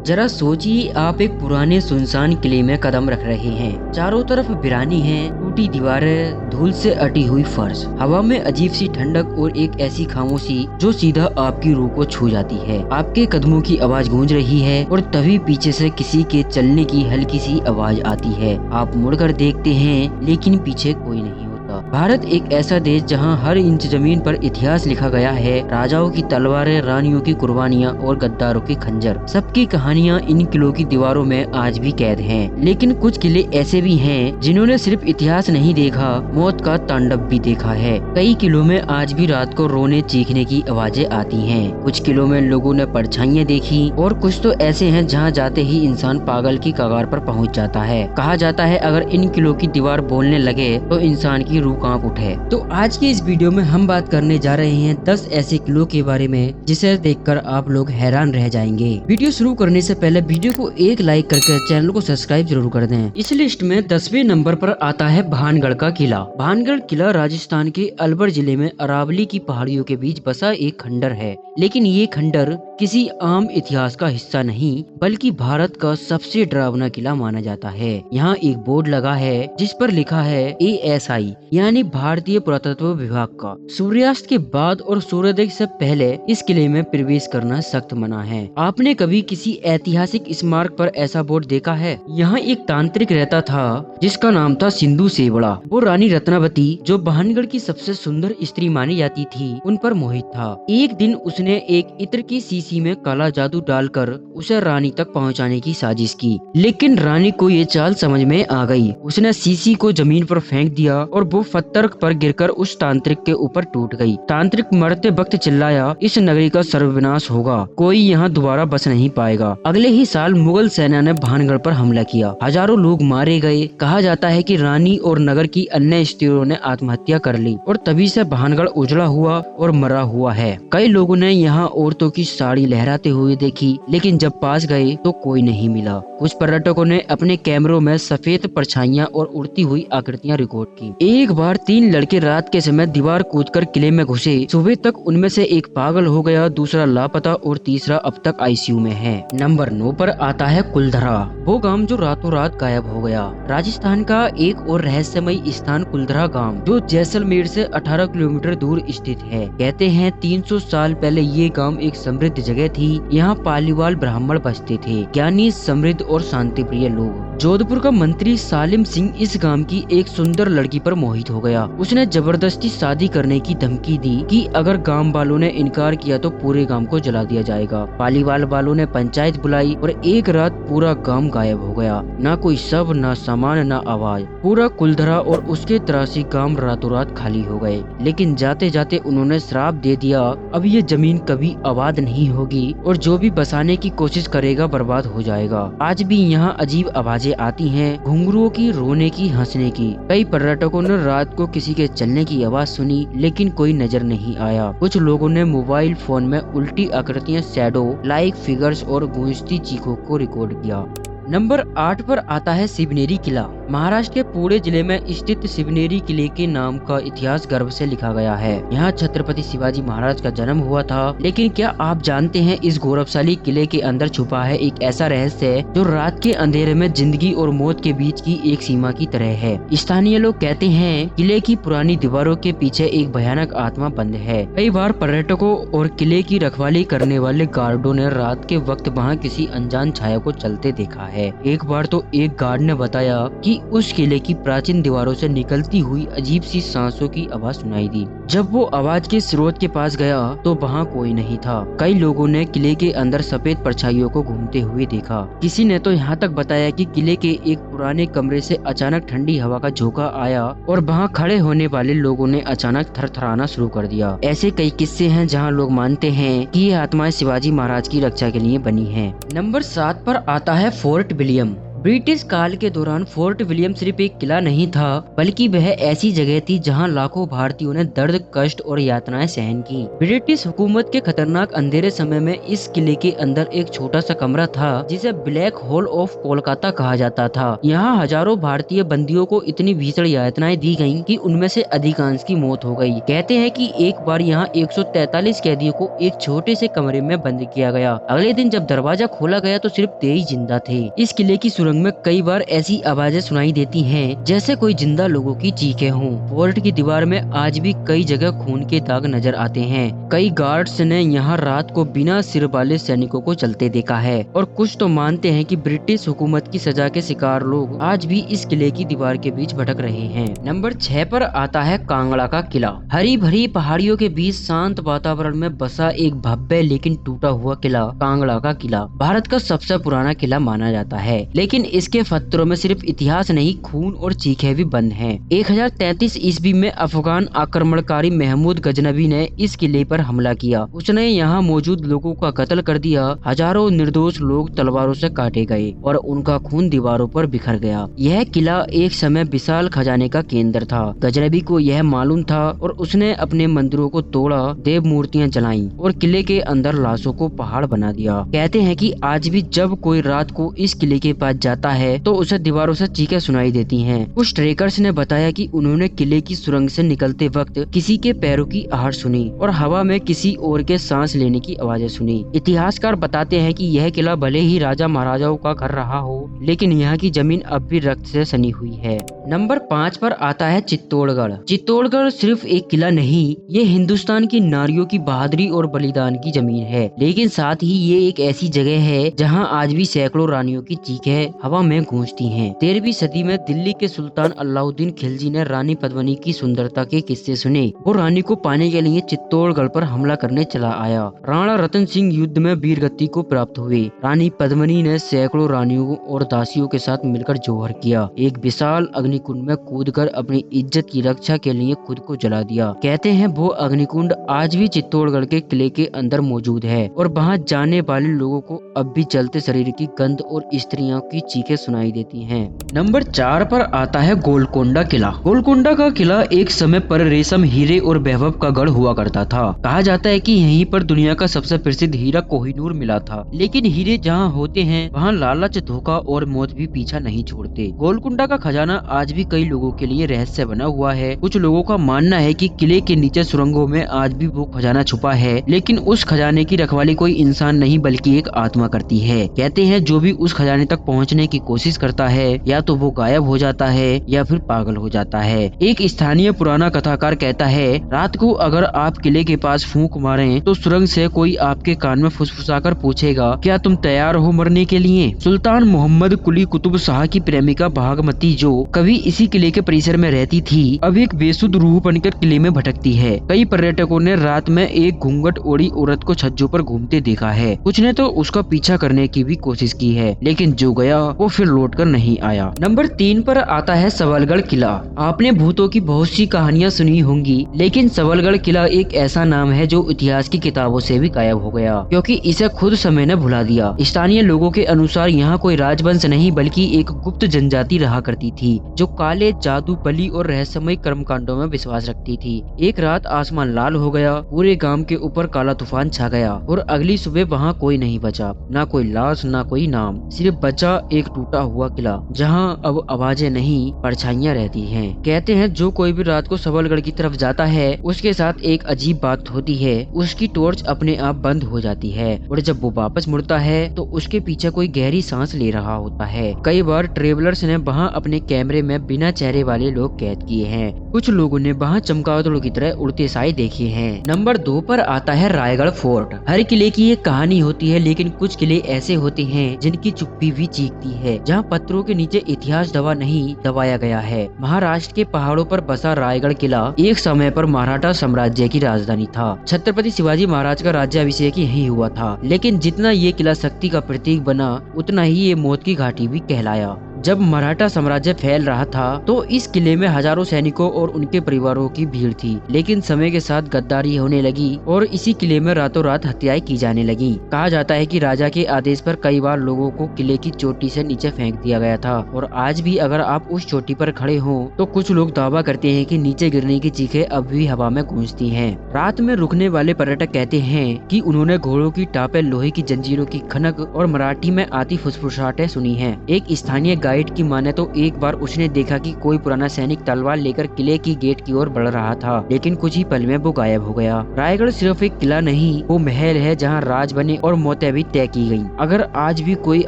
जरा सोचिए, आप एक पुराने सुनसान किले में कदम रख रहे हैं। चारों तरफ वीरानी है, टूटी दीवारें, धूल से अटी हुई फर्श, हवा में अजीब सी ठंडक और एक ऐसी खामोशी जो सीधा आपकी रूह को छू जाती है। आपके कदमों की आवाज गूंज रही है और तभी पीछे से किसी के चलने की हल्की सी आवाज आती है। आप मुड़कर देखते हैं, लेकिन पीछे कोई नहीं होता। भारत एक ऐसा देश जहां हर इंच जमीन पर इतिहास लिखा गया है। राजाओं की तलवारें, रानियों की कुर्बानियां और गद्दारों के खंजर, सबकी कहानियां इन किलों की दीवारों में आज भी कैद हैं। लेकिन कुछ किले ऐसे भी हैं जिन्होंने सिर्फ इतिहास नहीं देखा, मौत का तांडव भी देखा है। कई किलों में आज भी रात को रोने चीखने की आवाजें आती हैं। कुछ किलों में लोगों ने परछाइयां देखी और कुछ तो ऐसे हैं जहां जाते ही इंसान पागल की कगार पर पहुंच जाता है। कहा जाता है अगर इन किलों की दीवार बोलने लगे तो इंसान की रूह कांप उठे। तो आज की इस वीडियो में हम बात करने जा रहे हैं 10 ऐसे किलों के बारे में जिसे देखकर आप लोग हैरान रह जाएंगे। वीडियो शुरू करने से पहले वीडियो को एक लाइक करके चैनल को सब्सक्राइब जरूर कर दें। इस लिस्ट में 10वें नंबर पर आता है भानगढ़ का किला। भानगढ़ किला राजस्थान के अलवर जिले में अरावली की पहाड़ियों के बीच बसा एक खंडर है। लेकिन ये खंडर किसी आम इतिहास का हिस्सा नहीं, बल्कि भारत का सबसे डरावना किला माना जाता है। यहाँ एक बोर्ड लगा है जिस पर लिखा है ASI यानी भारतीय पुरातत्व विभाग का। सूर्यास्त के बाद और सूर्योदय से पहले इस किले में प्रवेश करना सख्त मना है। आपने कभी किसी ऐतिहासिक स्मारक पर ऐसा बोर्ड देखा है? यहाँ एक तांत्रिक रहता था जिसका नाम था सिंधु सेवड़ा। वो रानी रत्नावती, जो भानगढ़ की सबसे सुंदर स्त्री मानी जाती थी, उन पर मोहित था। एक दिन उसने एक इत्र की शीशी में काला जादू डालकर उसे रानी तक पहुंचाने की साजिश की। लेकिन रानी को ये चाल समझ में आ गई। उसने शीशी को जमीन पर फेंक दिया और वो पत्थर पर गिरकर उस तांत्रिक के ऊपर टूट गई। तांत्रिक मरते वक्त चिल्लाया, इस नगरी का सर्वविनाश होगा, कोई यहाँ दोबारा बस नहीं पाएगा। अगले ही साल मुगल सेना ने भानगढ़ पर हमला किया। हजारों लोग मारे गए। कहा जाता है कि रानी और नगर की अन्य स्त्रियों ने आत्महत्या कर ली और तभी से भानगढ़ उजड़ा हुआ और मरा हुआ है। कई लोगों ने यहाँ औरतों की साड़ी लहराते हुए देखी, लेकिन जब पास गए तो कोई नहीं मिला। कुछ पर्यटकों ने अपने कैमरों में सफेद परछाइयां और उड़ती हुई आकृतियां रिकॉर्ड की। एक बार 3 लड़के रात के समय दीवार कूदकर किले में घुसे। सुबह तक उनमें से एक पागल हो गया, दूसरा लापता और तीसरा अब तक ICU में है। नंबर 9 पर आता है कुलधरा, वो गांव जो रातों रात गायब हो गया। राजस्थान का एक और रहस्यमयी स्थान कुलधरा गांव, जो जैसलमेर से 18 किलोमीटर दूर स्थित है। कहते हैं 300 साल पहले ये गांव एक समृद्ध जगह थी। यहाँ पालीवाल ब्राह्मण बसते थे, ज्ञानी, समृद्ध और शांति प्रिय लोग। जोधपुर का मंत्री सालिम सिंह इस गांव की एक सुंदर लड़की पर मोहित हो गया। उसने जबरदस्ती शादी करने की धमकी दी कि अगर गांव वालों ने इनकार किया तो पूरे गांव को जला दिया जाएगा। पालीवाल वालों ने पंचायत बुलाई और एक रात पूरा गांव गायब हो गया। ना कोई शव, ना सामान, ना आवाज। पूरा कुलधरा और उसके 83 गांव रातों रात खाली हो गए। लेकिन जाते जाते उन्होंने श्राप दे दिया, अब ये जमीन कभी आबाद नहीं होगी और जो भी बसाने की कोशिश करेगा बर्बाद हो जाएगा। आज भी यहाँ अजीब आवाजें आती हैं, घुंघरुओं की, रोने की, हंसने की। कई पर्यटकों ने रात को किसी के चलने की आवाज सुनी, लेकिन कोई नजर नहीं आया। कुछ लोगों ने मोबाइल फोन में उल्टी आकृतियां, शैडो, लाइक फिगर्स और गूंजती चीखों को रिकॉर्ड किया। नंबर 8 पर आता है शिवनेरी किला। महाराष्ट्र के पुणे जिले में स्थित शिवनेरी किले के नाम का इतिहास गर्व से लिखा गया है। यहाँ छत्रपति शिवाजी महाराज का जन्म हुआ था। लेकिन क्या आप जानते हैं इस गौरवशाली किले के अंदर छुपा है एक ऐसा रहस्य जो रात के अंधेरे में जिंदगी और मौत के बीच की एक सीमा की तरह है। स्थानीय लोग कहते हैं किले की पुरानी दीवारों के पीछे एक भयानक आत्मा बंद है। कई बार पर्यटकों और किले की रखवाली करने वाले गार्डों ने रात के वक्त वहाँ किसी अनजान छाया को चलते देखा है। एक बार तो एक गार्ड ने बताया कि उस किले की प्राचीन दीवारों से निकलती हुई अजीब सी सांसों की आवाज सुनाई दी। जब वो आवाज के स्रोत के पास गया तो वहाँ कोई नहीं था। कई लोगों ने किले के अंदर सफेद परछाइयों को घूमते हुए देखा। किसी ने तो यहाँ तक बताया कि किले के एक पुराने कमरे से अचानक ठंडी हवा का झोंका आया और वहाँ खड़े होने वाले लोगों ने अचानक थरथराना शुरू कर दिया। ऐसे कई किस्से हैं जहाँ लोग मानते हैं कि ये आत्माएं शिवाजी महाराज की रक्षा के लिए बनी हैं। नंबर 7 पर आता है फोर्ट विलियम। ब्रिटिश काल के दौरान फोर्ट विलियम सिर्फ एक किला नहीं था, बल्कि वह ऐसी जगह थी जहां लाखों भारतीयों ने दर्द, कष्ट और यातनाएं सहन की। ब्रिटिश हुकूमत के खतरनाक अंधेरे समय में इस किले के अंदर एक छोटा सा कमरा था जिसे ब्लैक होल ऑफ कोलकाता कहा जाता था। यहाँ हजारों भारतीय बंदियों को इतनी भीषण यातनाएं दी गयी कि उनमें से अधिकांश की मौत हो गई। कहते हैं कि एक बार यहाँ 143 कैदियों को एक छोटे से कमरे में बंद किया गया। अगले दिन जब दरवाजा खोला गया तो सिर्फ 23 जिंदा थे। इस किले की सुरंग में कई बार ऐसी आवाजें सुनाई देती हैं जैसे कोई जिंदा लोगों की चीखें हों। फोर्ट की दीवार में आज भी कई जगह खून के दाग नजर आते हैं। कई गार्ड्स ने यहाँ रात को बिना सिर वाले सैनिकों को चलते देखा है और कुछ तो मानते हैं कि ब्रिटिश हुकूमत की सजा के शिकार लोग आज भी इस किले की दीवार के बीच भटक रहे हैं। नंबर 6 पर आता है कांगड़ा का किला। हरी भरी पहाड़ियों के बीच शांत वातावरण में बसा एक भव्य लेकिन टूटा हुआ किला कांगड़ा का किला भारत का सबसे पुराना किला माना जाता है। लेकिन इसके पत्थरों में सिर्फ इतिहास नहीं, खून और चीखें भी बंद हैं। 1033 ईस्वी में अफगान आक्रमणकारी महमूद गजनबी ने इस किले पर हमला किया। उसने यहाँ मौजूद लोगों का कत्ल कर दिया। हजारों निर्दोष लोग तलवारों से काटे गए और उनका खून दीवारों पर बिखर गया। यह किला एक समय विशाल खजाने का केंद्र था। गजनबी को यह मालूम था और उसने अपने मंदिरों को तोड़ा, देव मूर्तियां जलाई और किले के अंदर लाशों को पहाड़ बना दिया। कहते हैं कि आज भी जब कोई रात को इस किले के पास जाता है तो उसे दीवारों से चीखें सुनाई देती हैं। कुछ ट्रेकर्स ने बताया कि उन्होंने किले की सुरंग से निकलते वक्त किसी के पैरों की आहट सुनी और हवा में किसी और के सांस लेने की आवाजें सुनी। इतिहासकार बताते हैं कि यह किला भले ही राजा महाराजाओं का घर रहा हो, लेकिन यहाँ की जमीन अब भी रक्त से सनी हुई है। नंबर 5 पर आता है चित्तौड़गढ़। चित्तौड़गढ़ सिर्फ एक किला नहीं, ये हिंदुस्तान की नारियों की बहादुरी और बलिदान की जमीन है, लेकिन साथ ही ये एक ऐसी जगह है जहाँ आज भी सैकड़ों रानियों की चीखें हवा में गूंजती हैं। 13वीं सदी में दिल्ली के सुल्तान अलाउद्दीन खिलजी ने रानी पद्मिनी की सुंदरता के किस्से सुने। वो रानी को पाने के लिए चित्तौड़गढ़ पर हमला करने चला आया। राणा रतन सिंह युद्ध में वीरगति को प्राप्त हुए। रानी पद्मिनी ने सैकड़ों रानियों और दासियों के साथ मिलकर जौहर किया। एक विशाल अग्निकुंड में कूदकर अपनी इज्जत की रक्षा के लिए खुद को जला दिया। कहते हैं वो अग्निकुंड आज भी चित्तौड़गढ़ के किले के अंदर मौजूद है और वहाँ जाने वाले लोगों को अब भी जलते शरीर की गंध और स्त्रियों की चीखें सुनाई देती हैं। नंबर 4 पर आता है गोलकोंडा किला। गोलकोंडा का किला एक समय पर रेशम, हीरे और वैभव का गढ़ हुआ करता था। कहा जाता है कि यहीं पर दुनिया का सबसे प्रसिद्ध हीरा कोहिनूर मिला था। लेकिन हीरे जहाँ होते हैं वहाँ लालच, धोखा और मौत भी पीछा नहीं छोड़ते। गोलकोंडा का खजाना आज भी कई लोगों के लिए रहस्य बना हुआ है। कुछ लोगों का मानना है कि किले के नीचे सुरंगों में आज भी वो खजाना छुपा है, लेकिन उस खजाने की रखवाली कोई इंसान नहीं बल्कि एक आत्मा करती है। कहते हैं जो भी उस खजाने तक पहुंचने की कोशिश करता है या तो वो गायब हो जाता है या फिर पागल हो जाता है। एक स्थानीय पुराना कथाकार कहता है, रात को अगर आप किले के पास फूंक मारें तो सुरंग से कोई आपके कान में फुसफुसाकर पूछेगा, क्या तुम तैयार हो मरने के लिए? सुल्तान मोहम्मद कुली कुतुब शाह की प्रेमिका भागमती, जो कभी इसी किले के परिसर में रहती थी, अब एक बेसुध रूह बनकर किले में भटकती है। कई पर्यटकों ने रात में एक घूंघट ओढ़ी औरत को छज्जों पर घूमते देखा है। कुछ ने तो उसका पीछा करने की भी कोशिश की है, लेकिन जो गया वो फिर लौटकर नहीं आया। नंबर 3 पर आता है सबलगढ़ किला। आपने भूतों की बहुत सी कहानियां सुनी होंगी, लेकिन सबलगढ़ किला एक ऐसा नाम है जो इतिहास की किताबों से भी गायब हो गया, क्योंकि इसे खुद समय ने भुला दिया। स्थानीय लोगों के अनुसार यहाँ कोई राजवंश नहीं बल्कि एक गुप्त जनजाति रहा करती थी, जो काले, जादू, बलि और रहस्यमय कर्मकांडों में विश्वास रखती थी। एक रात आसमान लाल हो गया, पूरे गांव के ऊपर काला तूफान छा गया और अगली सुबह वहाँ कोई नहीं बचा। ना कोई लाश, ना कोई नाम, सिर्फ बचा एक टूटा हुआ किला जहाँ अब आवाजें नहीं, परछाइयां रहती हैं। कहते हैं जो कोई भी रात को सबलगढ़ की तरफ जाता है उसके साथ एक अजीब बात होती है, उसकी टॉर्च अपने आप बंद हो जाती है और जब वो वापस मुड़ता है तो उसके पीछे कोई गहरी सांस ले रहा होता है। कई बार ट्रेवलर्स ने वहाँ अपने कैमरे में बिना चेहरे वाले लोग कैद किए हैं। कुछ लोगों ने वहाँ चमगादड़ों की तरह उड़ते साए देखे हैं। नंबर 2 पर आता है रायगढ़ फोर्ट। हर किले की एक कहानी होती है, लेकिन कुछ किले ऐसे होते हैं जिनकी चुप्पी भी चीखती है, जहाँ पत्थरों के नीचे इतिहास दबा नहीं दबाया गया है। महाराष्ट्र के पहाड़ों पर बसा रायगढ़ किला एक समय पर मराठा साम्राज्य की राजधानी था। छत्रपति शिवाजी महाराज का राज्याभिषेक यही हुआ था, लेकिन जितना ये किला शक्ति का प्रतीक बना, उतना ही ये मौत की घाटी भी कहलाया। जब मराठा साम्राज्य फैल रहा था तो इस किले में हजारों सैनिकों और उनके परिवारों की भीड़ थी, लेकिन समय के साथ गद्दारी होने लगी और इसी किले में रातों रात हत्याएं की जाने लगी। कहा जाता है कि राजा के आदेश पर कई बार लोगों को किले की चोटी से नीचे फेंक दिया गया था और आज भी अगर आप उस चोटी पर खड़े हो तो कुछ लोग दावा करते हैं कि नीचे गिरने की चीखें अब भी हवा में गूंजती हैं। रात में रुकने वाले पर्यटक कहते हैं कि उन्होंने घोड़ों की टापें, लोहे की जंजीरों की खनक और मराठी में आती फुसफुसाहटें सुनी हैं। एक स्थानीय गाइड की माने तो एक बार उसने देखा कि कोई पुराना सैनिक तलवार लेकर किले की गेट की ओर बढ़ रहा था, लेकिन कुछ ही पल में वो गायब हो गया। रायगढ़ सिर्फ एक किला नहीं, वो महल है जहाँ राज बने और मौतें भी तय की गयी। अगर आज भी कोई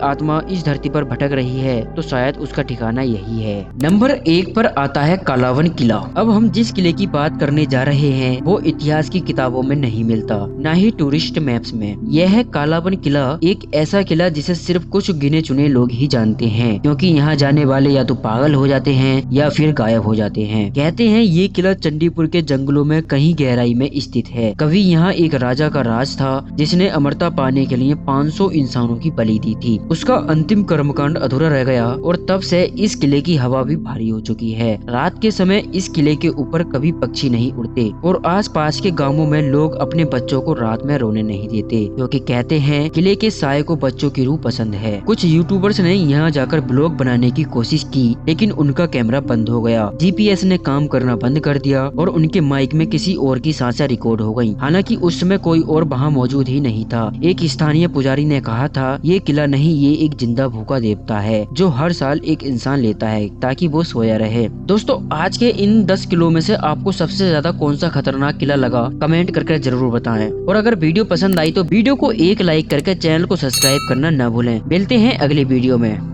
आत्मा इस धरती पर भटक रही है तो शायद उसका ठिकाना यही है। नंबर 1 पर आता है कालावन किला। अब हम जिस किले की बात करने जा रहे हैं वो इतिहास की किताबों में नहीं मिलता, न ही टूरिस्ट मैप्स में। यह है कालावन किला, एक ऐसा किला जिसे सिर्फ कुछ गिने चुने लोग ही जानते हैं, क्योंकि यहाँ जाने वाले या तो पागल हो जाते हैं या फिर गायब हो जाते हैं। कहते हैं ये किला चंडीपुर के जंगलों में कहीं गहराई में स्थित है। कभी यहाँ एक राजा का राज था जिसने अमरता पाने के लिए 500 इंसानों की बलि दी थी। उसका अंतिम कर्मकांड अधूरा रह गया और तब से इस किले की हवा भी भारी हो चुकी है। रात के समय इस किले के ऊपर कभी पक्षी नहीं उड़ते और आसपास के गांवों में लोग अपने बच्चों को रात में रोने नहीं देते, क्योंकि कहते हैं किले के साए को बच्चों की रूह पसंद है। कुछ यूट्यूबर्स ने यहाँ जाकर ब्लॉग बनाने की कोशिश की, लेकिन उनका कैमरा बंद हो गया, जीपीएस ने काम करना बंद कर दिया और उनके माइक में किसी और की सांसें रिकॉर्ड हो गयी। हालांकि उस समय कोई और वहाँ मौजूद ही नहीं था। एक स्थानीय पुजारी ने कहा था ये किला नहीं, ये एक जिंदा भूखा देवता है जो हर साल एक इंसान लेता है ताकि वो सोया रहे। दोस्तों, आज के इन 10 किलों में से आपको सबसे ज्यादा कौन सा खतरनाक किला लगा, कमेंट करके जरूर बताएं। और अगर वीडियो पसंद आई तो वीडियो को एक लाइक करके चैनल को सब्सक्राइब करना न भूलें। मिलते हैं अगले वीडियो में।